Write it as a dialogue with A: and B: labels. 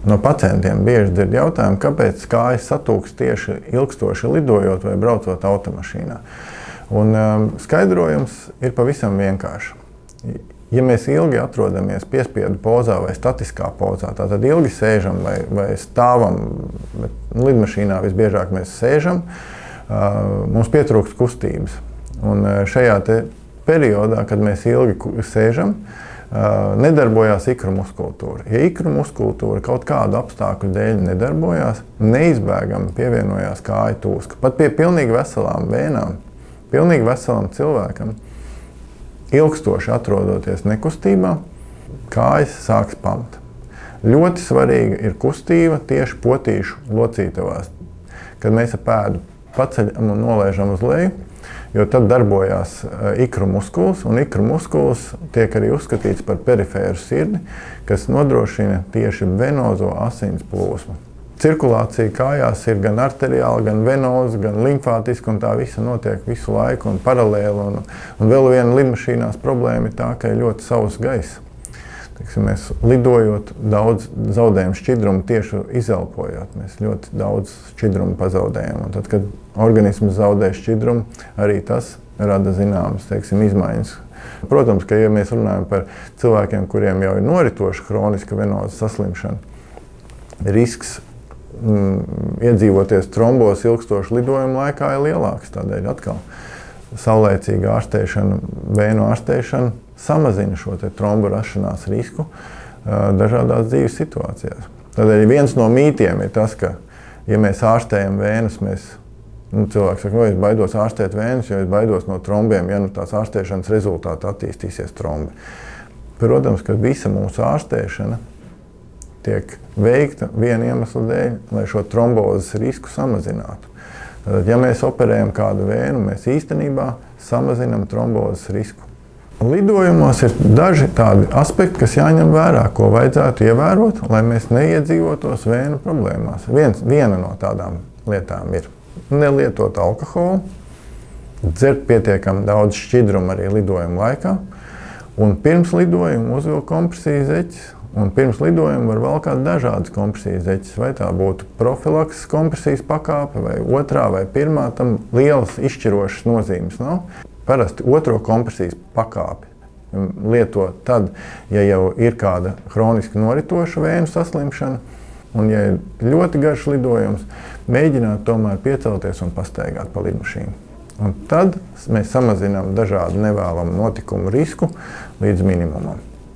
A: No pacientiem bieži dzird jautājumu, kāpēc kājas satūks tieši ilgstoši lidojot vai braucot automašīnā. Un skaidrojums ir pavisam vienkārši. Ja mēs ilgi atrodamies piespiedu pozā vai statiskā pozā, tātad ilgi sēžam vai stāvam, bet lidmašīnā visbiežāk mēs sēžam, mums pietrūkst kustības. Un šajā periodā, kad mēs ilgi sēžam, nedarbojās ikru muskultūra. Ja ikru muskultūra kaut kādu apstākļu dēļ nedarbojās, neizbēgami pievienojās kāju tūska. Pat pie pilnīgi veselām vēnām, pilnīgi veselam cilvēkam, ilgstoši atrodoties nekustībā, kājas sāks pamt. Ļoti svarīga ir kustība tieši potīšu locītavās, kad mēs ar pēdu paceļam un nolaižam uz leju, jo tad darbojās ikru muskulis, un ikru muskulis tiek arī uzskatīts par perifēru sirdi, kas nodrošina tieši venozo asins plūsmu. Cirkulācija kājās ir gan arteriāla, gan venoza, gan limfātiska, un tā visa notiek visu laiku un paralēli. Un vēl viena lidmašīnās problēma ir tā, ka ir ļoti sauss gaiss. Mēs lidojot daudz zaudējam šķidrumu tieši izelpojot. Mēs ļoti daudz šķidrumu pazaudējam. Un tad, kad organisms zaudē šķidrumu, arī tas rada zināmas, izmaiņas. Protams, ka ja mēs runājam par cilvēkiem, kuriem jau ir noritoša hroniska venoza saslimšana, risks iedzīvoties trombos ilgstošu lidojumu laikā ir lielāks. Tādēļ atkal saulēcīga ārstēšana, vēnu ārstēšana samazina šo trombu rašanās risku dažādās dzīves situācijās. Tādēļ viens no mītiem ir tas, ka, ja mēs ārstējam vēnus, cilvēks saka, es baidos ārstēt vēnus, jo es baidos no trombiem, ja tās ārstēšanas rezultātā attīstīsies trombi. Protams, ka visa mūsu ārstēšana tiek veikta viena iemesla dēļ, lai šo trombozes risku samazinātu. Tad, ja mēs operējam kādu vēnu, mēs īstenībā samazinām trombozes risku. Lidojumos ir daži tādi aspekti, kas jāņem vērā, ko vajadzētu ievērot, lai mēs neiedzīvotos vēnu problēmās. Viena no tādām lietām ir nelietot alkoholu, dzert pietiekami daudz šķidrumu arī lidojuma laikā, un pirms lidojuma uzvilkt kompresijas zeķes. Un pirms lidojuma var valkāt dažādas kompresijas zeķes, vai tā būtu profilakses kompresijas pakāpe, vai otrā, vai pirmā, tam lielas izšķirošas nozīmes nav. Parasti otro kompresijas pakāpi lieto tad, ja jau ir kāda hroniski noritoša vēnu saslimšana, un ja ir ļoti garš lidojums, mēģināt tomēr piecelties un pastaigāt pa lidmašīnu. Un tad mēs samazinām dažādu nevēlamu notikumu risku līdz minimumam.